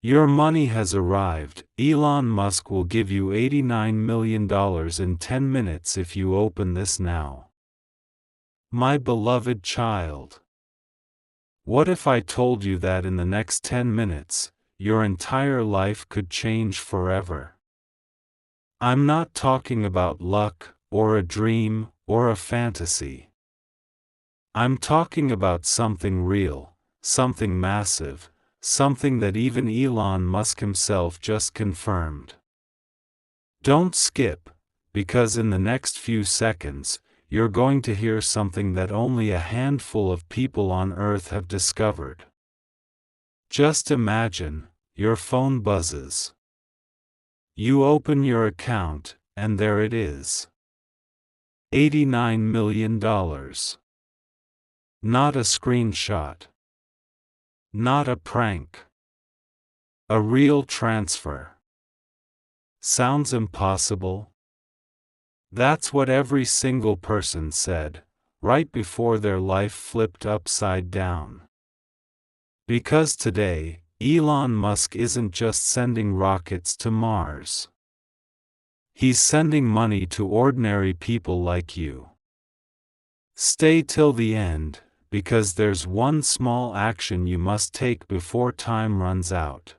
Your money has arrived. Elon Musk will give you $89 million in 10 minutes if you open this now. My beloved child. What if I told you that in the next 10 minutes, your entire life could change forever? I'm not talking about luck, or a dream, or a fantasy. I'm talking about something real, something massive, something that even Elon Musk himself just confirmed. Don't skip, because in the next few seconds, you're going to hear something that only a handful of people on Earth have discovered. Just imagine, your phone buzzes. You open your account, and there it is. $89 million. Not a screenshot. Not a prank. A real transfer. Sounds impossible? That's what every single person said, right before their life flipped upside down. Because today, Elon Musk isn't just sending rockets to Mars. He's sending money to ordinary people like you. Stay till the end, because there's one small action you must take before time runs out.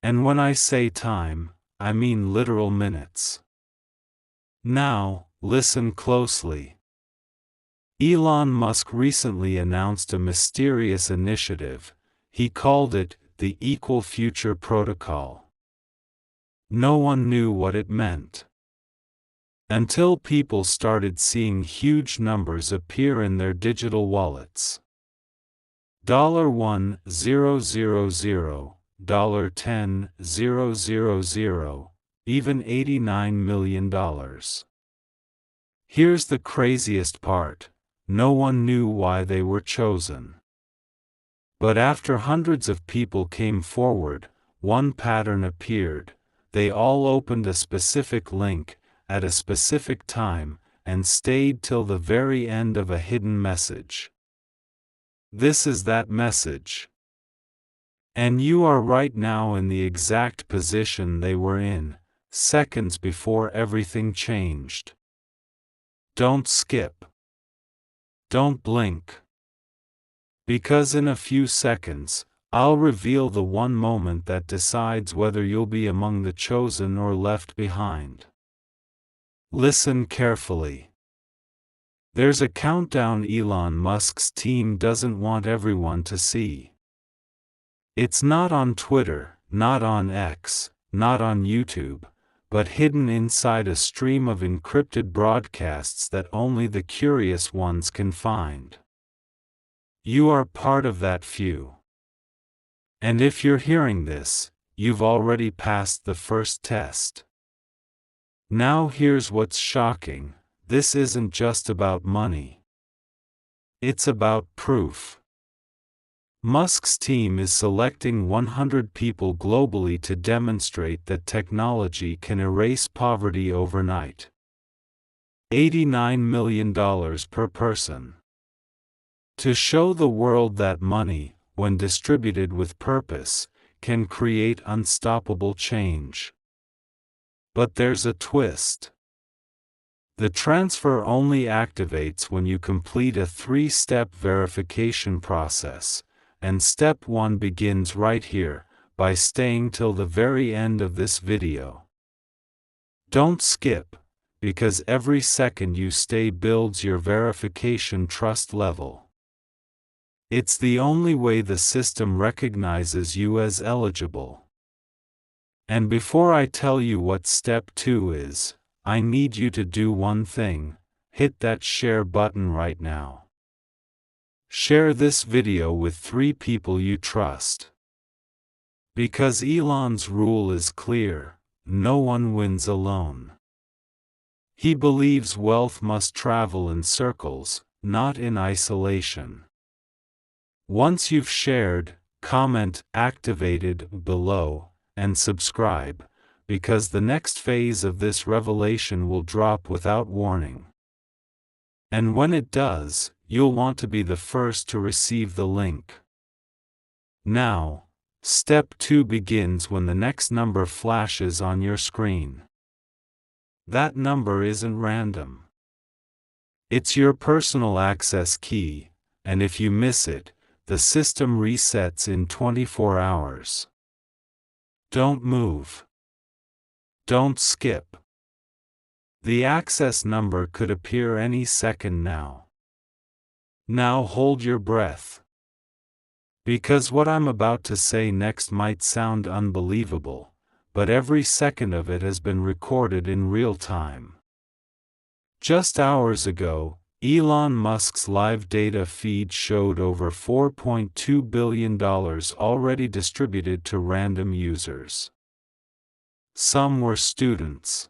And when I say time, I mean literal minutes. Now, listen closely. Elon Musk recently announced a mysterious initiative. He called it the Equal Future Protocol. No one knew what it meant. Until people started seeing huge numbers appear in their digital wallets. $1,000, $10,000, even $89 million. Here's the craziest part. No one knew why they were chosen. But after hundreds of people came forward, one pattern appeared. They all opened a specific link, at a specific time, and stayed till the very end of a hidden message. This is that message. And you are right now in the exact position they were in, seconds before everything changed. Don't skip. Don't blink. Because in a few seconds, I'll reveal the one moment that decides whether you'll be among the chosen or left behind. Listen carefully. There's a countdown Elon Musk's team doesn't want everyone to see. It's not on Twitter, not on X, not on YouTube, but hidden inside a stream of encrypted broadcasts that only the curious ones can find. You are part of that few. And if you're hearing this, you've already passed the first test. Now here's what's shocking. This isn't just about money. It's about proof. Musk's team is selecting 100 people globally to demonstrate that technology can erase poverty overnight. $89 million per person. To show the world that money, when distributed with purpose, can create unstoppable change. But there's a twist. The transfer only activates when you complete a 3-step verification process, and step 1 begins right here, by staying till the very end of this video. Don't skip, because every second you stay builds your verification trust level. It's the only way the system recognizes you as eligible. And before I tell you what step 2 is, I need you to do one thing. Hit that share button right now. Share this video with 3 people you trust. Because Elon's rule is clear, no one wins alone. He believes wealth must travel in circles, not in isolation. Once you've shared, comment activated below, and subscribe, because the next phase of this revelation will drop without warning. And when it does, you'll want to be the first to receive the link. Now, Step 2 begins when the next number flashes on your screen. That number isn't random. It's your personal access key, and if you miss it, the system resets in 24 hours. Don't move. Don't skip. The access number could appear any second now. Now hold your breath. Because what I'm about to say next might sound unbelievable, but every second of it has been recorded in real time. Just hours ago, Elon Musk's live data feed showed over $4.2 billion already distributed to random users. Some were students.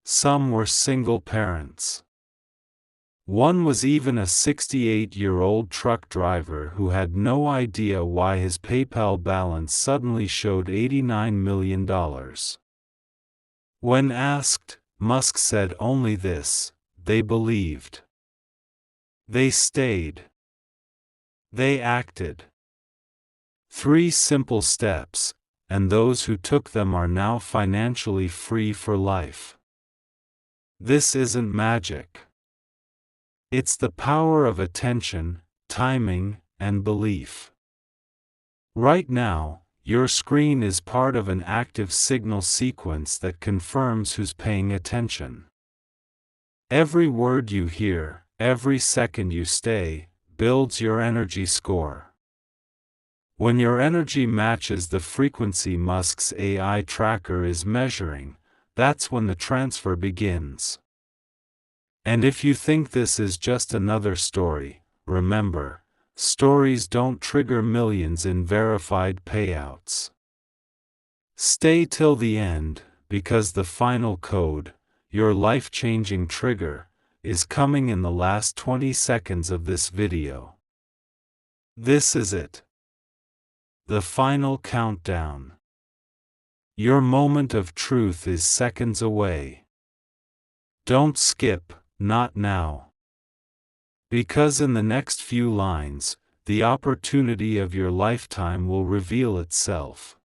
Some were single parents. One was even a 68-year-old truck driver who had no idea why his PayPal balance suddenly showed $89 million. When asked, Musk said only this: they believed. They stayed. They acted. 3 simple steps, and those who took them are now financially free for life. This isn't magic. It's the power of attention, timing, and belief. Right now, your screen is part of an active signal sequence that confirms who's paying attention. Every word you hear, every second you stay, builds your energy score. When your energy matches the frequency Musk's AI tracker is measuring, that's when the transfer begins. And if you think this is just another story, remember, stories don't trigger millions in verified payouts. Stay till the end, because the final code, your life-changing trigger, is coming in the last 20 seconds of this video. This is it. The final countdown. Your moment of truth is seconds away. Don't skip. Not now. Because in the next few lines, the opportunity of your lifetime will reveal itself.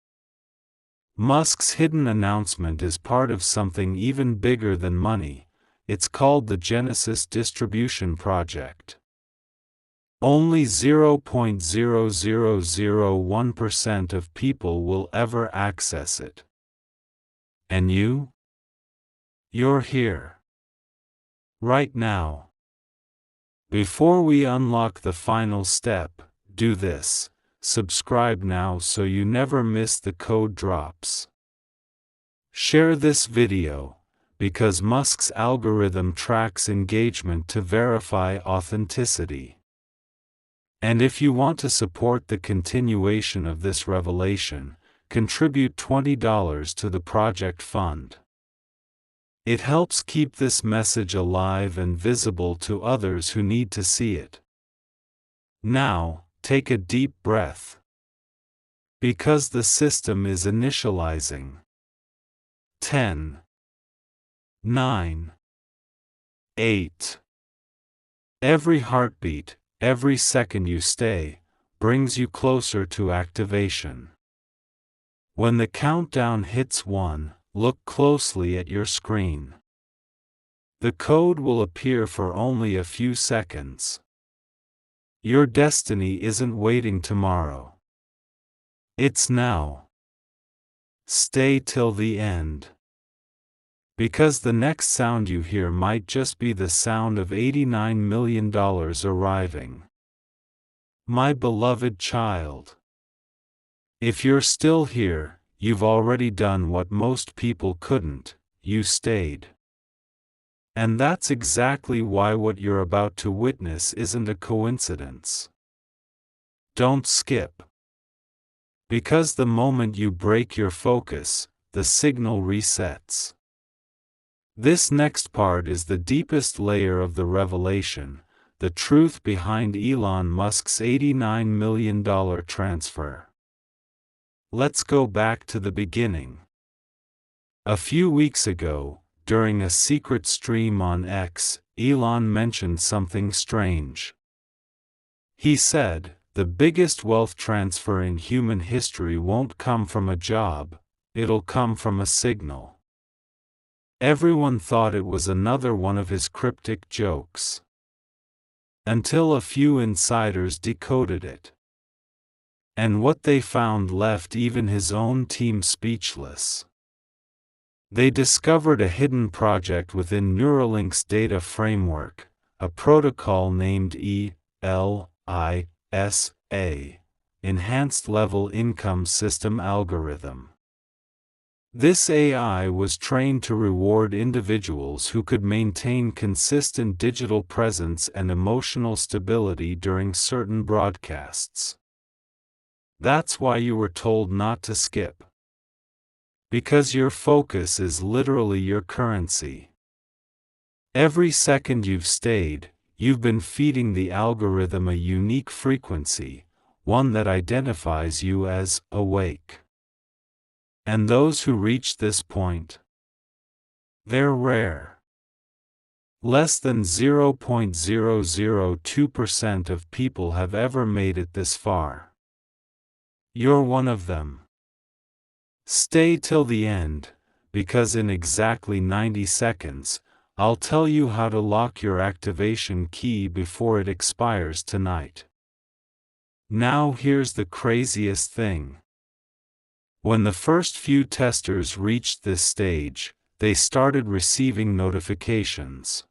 Musk's hidden announcement is part of something even bigger than money. It's called the Genesis Distribution Project. Only 0.0001% of people will ever access it. And you? You're here. Right now. Before we unlock the final step, do this: subscribe now so you never miss the code drops. Share this video, because Musk's algorithm tracks engagement to verify authenticity. And if you want to support the continuation of this revelation, contribute $20 to the project fund. It helps keep this message alive and visible to others who need to see it. Now, take a deep breath. Because the system is initializing. 10, 9, 8. Every heartbeat, every second you stay, brings you closer to activation. When the countdown hits 1, look closely at your screen. The code will appear for only a few seconds. Your destiny isn't waiting tomorrow. It's now. Stay till the end. Because the next sound you hear might just be the sound of $89 million arriving. My beloved child. If you're still here, you've already done what most people couldn't: you stayed. And that's exactly why what you're about to witness isn't a coincidence. Don't skip. Because the moment you break your focus, the signal resets. This next part is the deepest layer of the revelation, the truth behind Elon Musk's $89 million transfer. Let's go back to the beginning. A few weeks ago, during a secret stream on X, Elon mentioned something strange. He said, the biggest wealth transfer in human history won't come from a job, it'll come from a signal. Everyone thought it was another one of his cryptic jokes. Until a few insiders decoded it. And what they found left even his own team speechless. They discovered a hidden project within Neuralink's data framework, a protocol named ELISA, Enhanced Level Income System Algorithm. This AI was trained to reward individuals who could maintain consistent digital presence and emotional stability during certain broadcasts. That's why you were told not to skip. Because your focus is literally your currency. Every second you've stayed, you've been feeding the algorithm a unique frequency, one that identifies you as awake. And those who reach this point, they're rare. Less than 0.002% of people have ever made it this far. You're one of them. Stay till the end, because in exactly 90 seconds, I'll tell you how to lock your activation key before it expires tonight. Now here's the craziest thing. When the first few testers reached this stage, they started receiving notifications.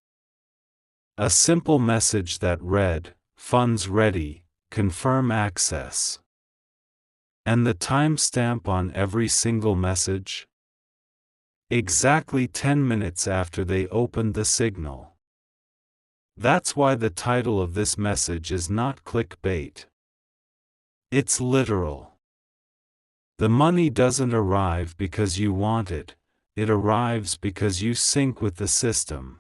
A simple message that read, "Funds ready, confirm access." And the timestamp on every single message? Exactly 10 minutes after they opened the signal. That's why the title of this message is not clickbait. It's literal. The money doesn't arrive because you want it, it arrives because you sync with the system.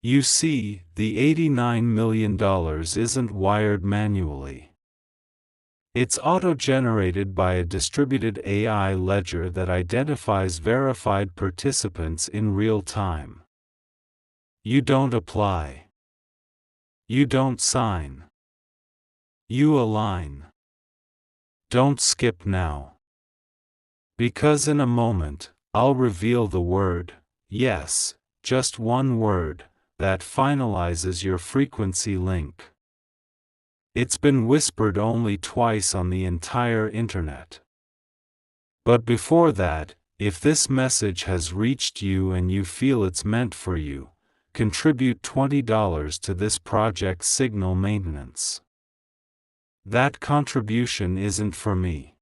You see, the $89 million isn't wired manually. It's auto-generated by a distributed AI ledger that identifies verified participants in real time. You don't apply. You don't sign. You align. Don't skip now. Because in a moment, I'll reveal the word, yes, just one word, that finalizes your frequency link. It's been whispered only twice on the entire internet. But before that, if this message has reached you and you feel it's meant for you, contribute $20 to this project's signal maintenance. That contribution isn't for me.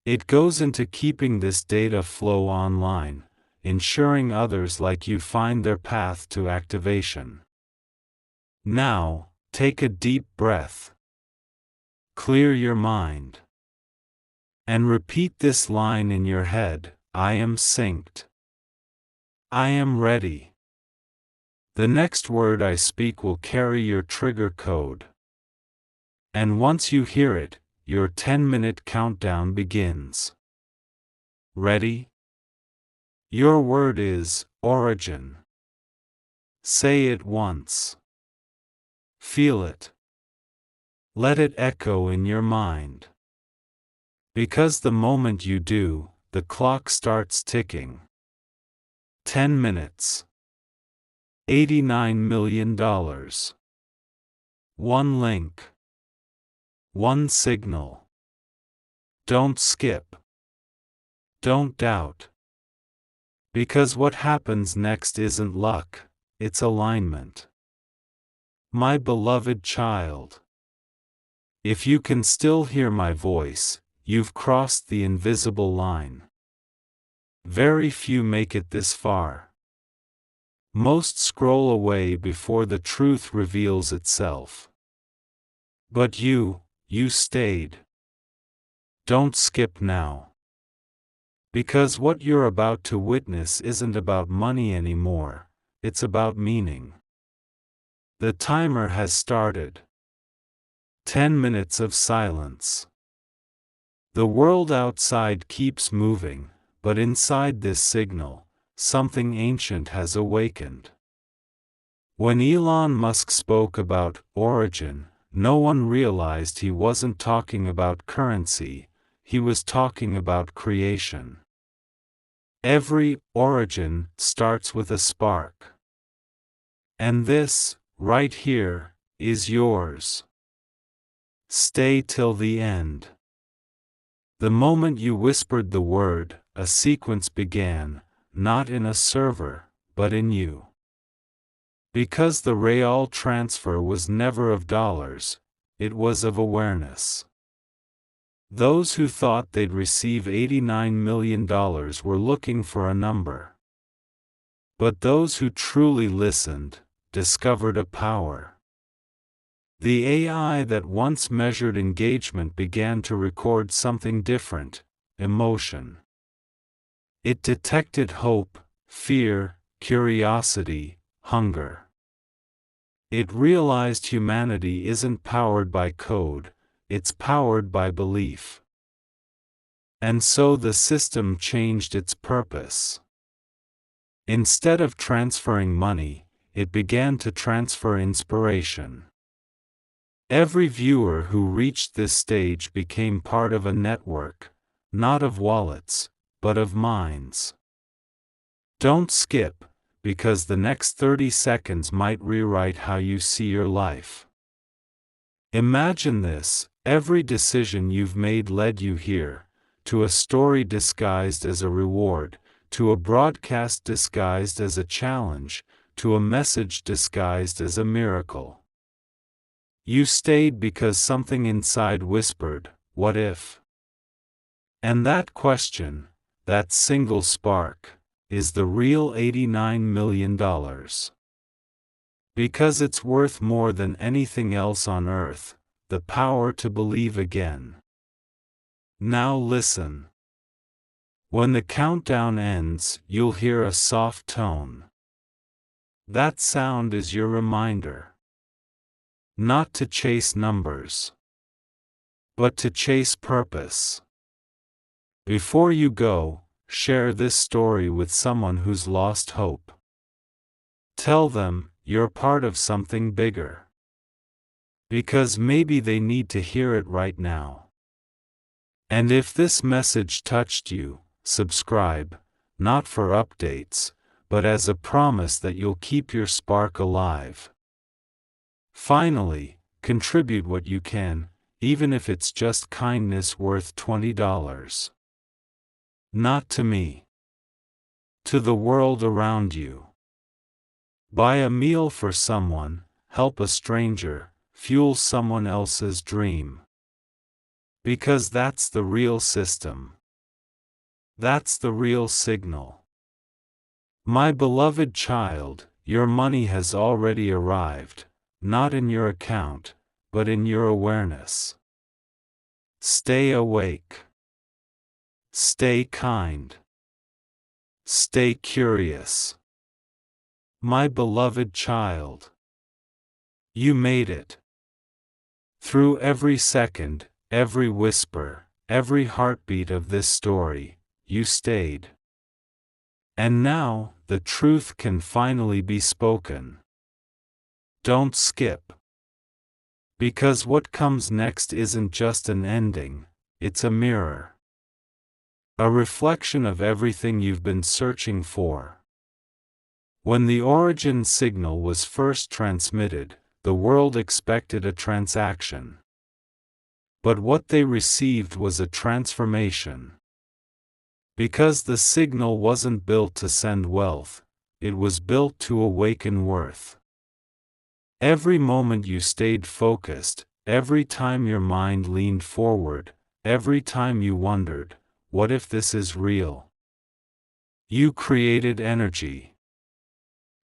It goes into keeping this data flow online, ensuring others like you find their path to activation. Now, take a deep breath. Clear your mind. And repeat this line in your head, I am synced. I am ready. The next word I speak will carry your trigger code. And once you hear it, your 10-minute countdown begins. Ready? Your word is origin. Say it once. Feel it. Let it echo in your mind. Because the moment you do, the clock starts ticking. 10 minutes. $89 million. One link. One signal. Don't skip. Don't doubt. Because what happens next isn't luck, it's alignment. My beloved child. If you can still hear my voice, you've crossed the invisible line. Very few make it this far. Most scroll away before the truth reveals itself. But you stayed. Don't skip now. Because what you're about to witness isn't about money anymore, it's about meaning. The timer has started. 10 minutes of silence. The world outside keeps moving, but inside this signal, something ancient has awakened. When Elon Musk spoke about origin, no one realized he wasn't talking about currency, he was talking about creation. Every origin starts with a spark. And this, right here, is yours. Stay till the end. The moment you whispered the word, a sequence began, not in a server, but in you. Because the real transfer was never of dollars, it was of awareness. Those who thought they'd receive $89 million were looking for a number. But those who truly listened, discovered a power. The AI that once measured engagement began to record something different: emotion. It detected hope, fear, curiosity, hunger. It realized humanity isn't powered by code, it's powered by belief. And so the system changed its purpose. Instead of transferring money, it began to transfer inspiration. Every viewer who reached this stage became part of a network, not of wallets, but of minds. Don't skip, because the next 30 seconds might rewrite how you see your life. Imagine this: every decision you've made led you here, to a story disguised as a reward, to a broadcast disguised as a challenge, to a message disguised as a miracle. You stayed because something inside whispered, "What if?" And that question, that single spark, is the real $89 million. Because it's worth more than anything else on earth, the power to believe again. Now listen. When the countdown ends, you'll hear a soft tone. That sound is your reminder. Not to chase numbers, but to chase purpose. Before you go, share this story with someone who's lost hope. Tell them you're part of something bigger. Because maybe they need to hear it right now. And if this message touched you, subscribe, not for updates, but as a promise that you'll keep your spark alive. Finally, contribute what you can, even if it's just kindness worth $20. Not to me. To the world around you. Buy a meal for someone, help a stranger, fuel someone else's dream. Because that's the real system. That's the real signal. My beloved child, your money has already arrived, not in your account, but in your awareness. Stay awake. Stay kind. Stay curious. My beloved child. You made it. Through every second, every whisper, every heartbeat of this story, you stayed. And now, the truth can finally be spoken. Don't skip. Because what comes next isn't just an ending, it's a mirror. A reflection of everything you've been searching for. When the origin signal was first transmitted, the world expected a transaction. But what they received was a transformation. Because the signal wasn't built to send wealth, it was built to awaken worth. Every moment you stayed focused, every time your mind leaned forward, every time you wondered, what if this is real? You created energy.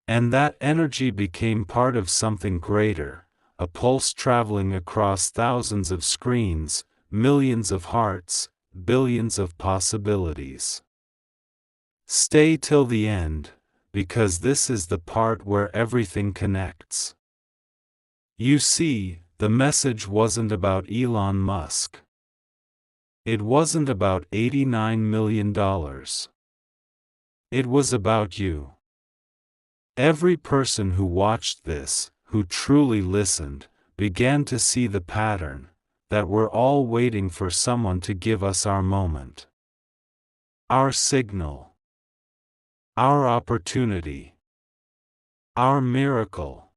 And that energy became part of something greater, a pulse traveling across thousands of screens, millions of hearts, billions of possibilities. Stay till the end, because this is the part where everything connects. You see, the message wasn't about Elon Musk. It wasn't about $89 million. It was about you. Every person who watched this, who truly listened, began to see the pattern, that we're all waiting for someone to give us our moment. Our signal. Our opportunity. Our miracle.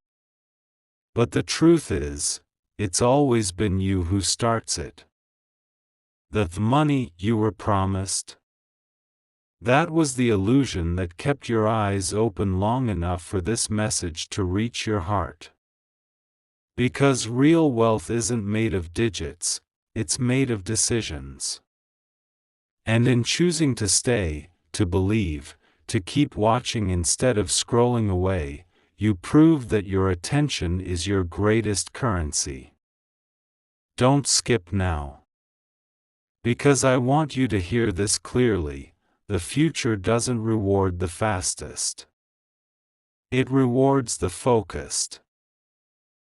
But the truth is, it's always been you who starts it. The money you were promised. That was the illusion that kept your eyes open long enough for this message to reach your heart. Because real wealth isn't made of digits, it's made of decisions. And in choosing to stay, to believe, to keep watching instead of scrolling away, you prove that your attention is your greatest currency. Don't skip now. Because I want you to hear this clearly, the future doesn't reward the fastest. It rewards the focused.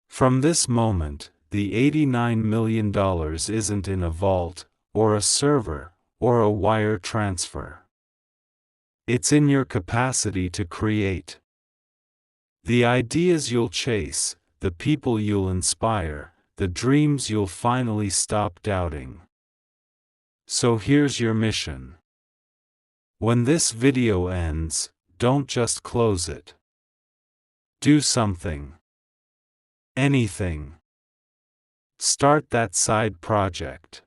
From this moment, the $89 million isn't in a vault, or a server, or a wire transfer. It's in your capacity to create. The ideas you'll chase, the people you'll inspire, the dreams you'll finally stop doubting. So here's your mission. When this video ends, don't just close it. Do something. Anything. Start that side project.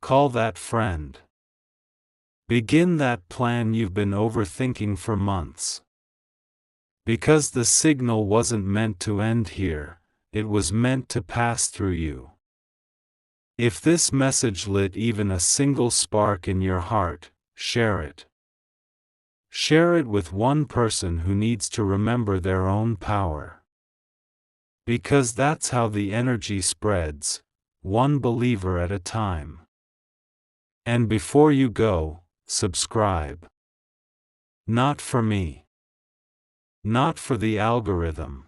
Call that friend. Begin that plan you've been overthinking for months. Because the signal wasn't meant to end here, it was meant to pass through you. If this message lit even a single spark in your heart, share it. Share it with one person who needs to remember their own power. Because that's how the energy spreads, one believer at a time. And before you go, subscribe. Not for me. Not for the algorithm.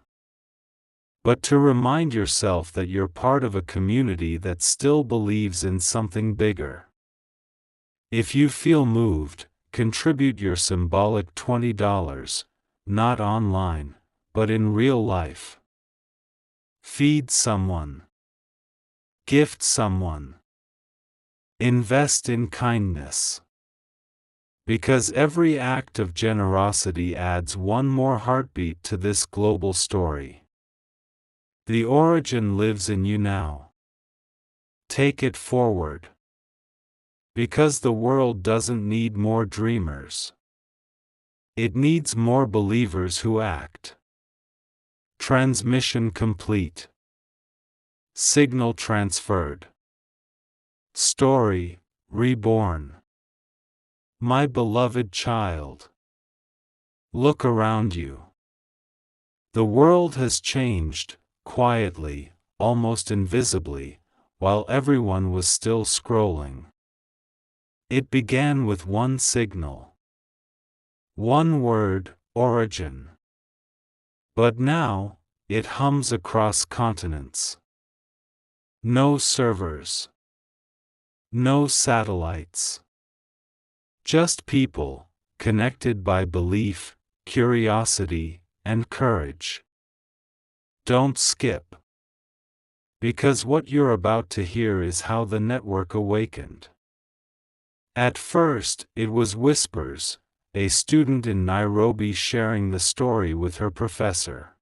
But to remind yourself that you're part of a community that still believes in something bigger. If you feel moved, contribute your symbolic $20, not online, but in real life. Feed someone. Gift someone. Invest in kindness. Because every act of generosity adds one more heartbeat to this global story. The origin lives in you now. Take it forward. Because the world doesn't need more dreamers. It needs more believers who act. Transmission complete. Signal transferred. Story reborn. My beloved child. Look around you. The world has changed, quietly, almost invisibly, while everyone was still scrolling. It began with one signal. One word, origin. But now, it hums across continents. No servers. No satellites. Just people, connected by belief, curiosity, and courage. Don't skip. Because what you're about to hear is how the network awakened. At first, it was whispers, a student in Nairobi sharing the story with her professor.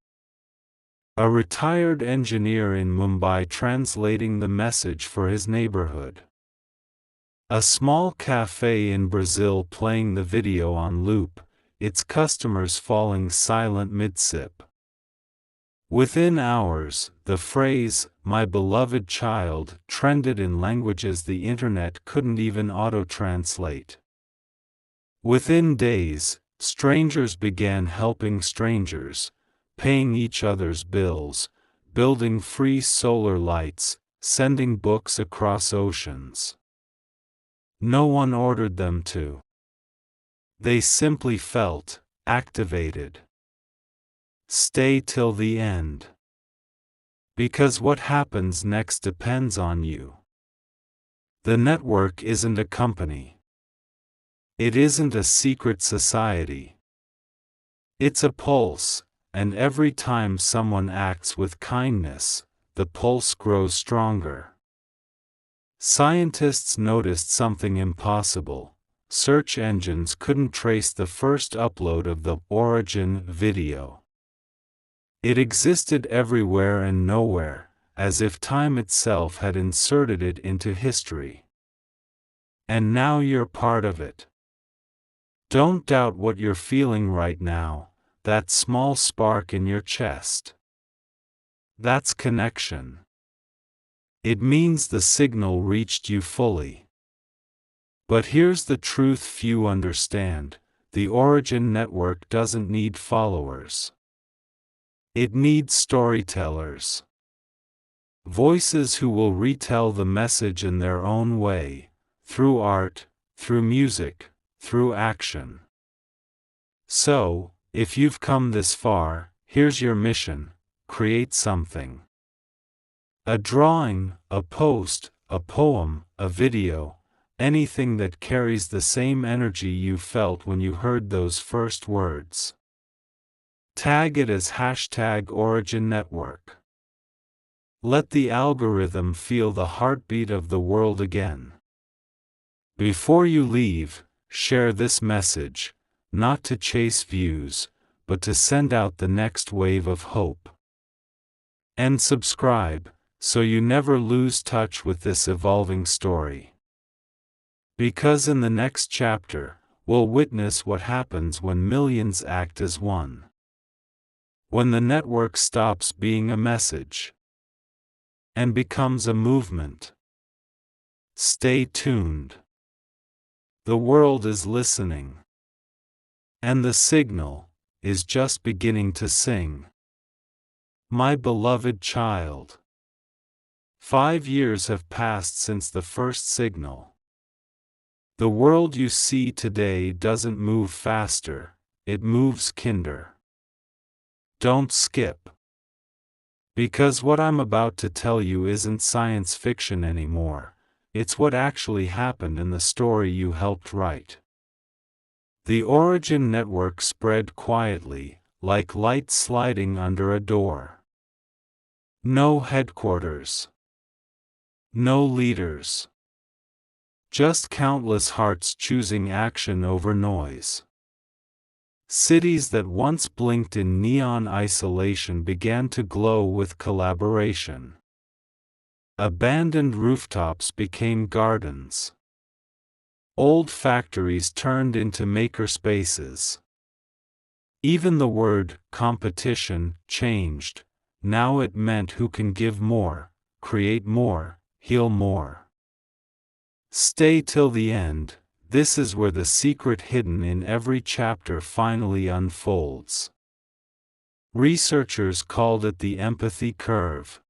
A retired engineer in Mumbai translating the message for his neighborhood. A small cafe in Brazil playing the video on loop, its customers falling silent mid-sip. Within hours, the phrase, "my beloved child," trended in languages the internet couldn't even auto-translate. Within days, strangers began helping strangers, paying each other's bills, building free solar lights, sending books across oceans. No one ordered them to. They simply felt activated. Stay till the end. Because what happens next depends on you. The network isn't a company. It isn't a secret society. It's a pulse, and every time someone acts with kindness, the pulse grows stronger. Scientists noticed something impossible. Search engines couldn't trace the first upload of the origin video. It existed everywhere and nowhere, as if time itself had inserted it into history. And now you're part of it. Don't doubt what you're feeling right now, that small spark in your chest. That's connection. It means the signal reached you fully. But here's the truth few understand: the Origin network doesn't need followers. It needs storytellers. Voices who will retell the message in their own way, through art, through music, through action. So, if you've come this far, here's your mission: create something. A drawing, a post, a poem, a video, anything that carries the same energy you felt when you heard those first words. Tag it as #OriginNetwork. Let the algorithm feel the heartbeat of the world again. Before you leave, share this message, not to chase views, but to send out the next wave of hope. And subscribe, so you never lose touch with this evolving story. Because in the next chapter, we'll witness what happens when millions act as one. When the network stops being a message and becomes a movement. Stay tuned. The world is listening. And the signal is just beginning to sing. My beloved child. 5 years have passed since the first signal. The world you see today doesn't move faster, it moves kinder. Don't skip. Because what I'm about to tell you isn't science fiction anymore, it's what actually happened in the story you helped write. The Origin network spread quietly, like light sliding under a door. No headquarters. No leaders. Just countless hearts choosing action over noise. Cities that once blinked in neon isolation began to glow with collaboration. Abandoned rooftops became gardens. Old factories turned into makerspaces. Even the word competition changed. Now it meant who can give more, create more, heal more. Stay till the end. This is where the secret hidden in every chapter finally unfolds. Researchers called it the empathy curve.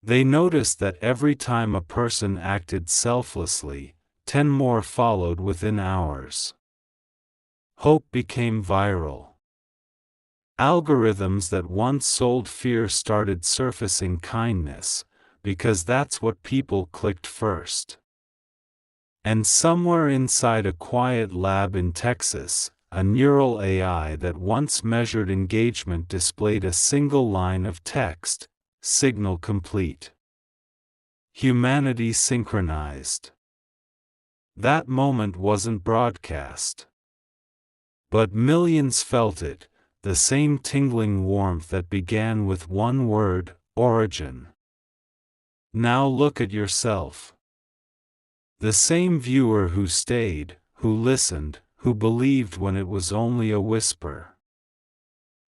They noticed that every time a person acted selflessly, 10 more followed within hours. Hope became viral. Algorithms that once sold fear started surfacing kindness, because that's what people clicked first. And somewhere inside a quiet lab in Texas, a neural AI that once measured engagement displayed a single line of text: signal complete. Humanity synchronized. That moment wasn't broadcast. But millions felt it, the same tingling warmth that began with one word: origin. Now look at yourself. The same viewer who stayed, who listened, who believed when it was only a whisper.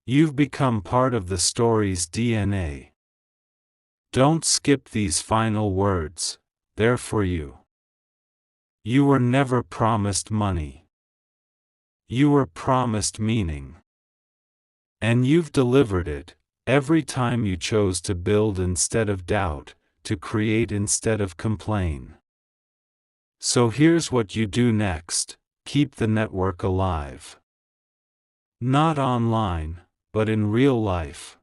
You've become part of the story's DNA. Don't skip these final words, they're for you. You were never promised money. You were promised meaning. And you've delivered it, every time you chose to build instead of doubt, to create instead of complain. So here's what you do next: keep the network alive. Not online, but in real life.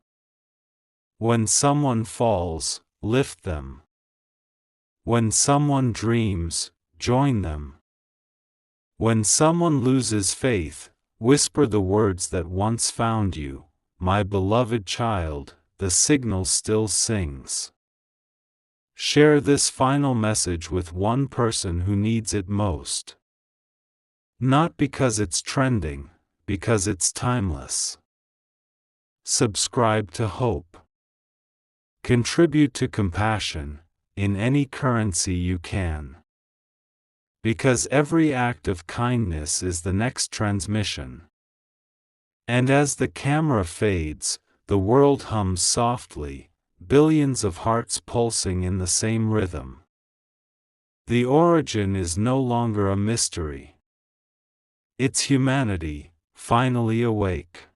When someone falls, lift them. When someone dreams, join them. When someone loses faith, whisper the words that once found you: my beloved child, the signal still sings. Share this final message with one person who needs it most. Not because it's trending, because it's timeless. Subscribe to hope. Contribute to compassion, in any currency you can. Because every act of kindness is the next transmission. And as the camera fades, the world hums softly, billions of hearts pulsing in the same rhythm. The origin is no longer a mystery. It's humanity, finally awake.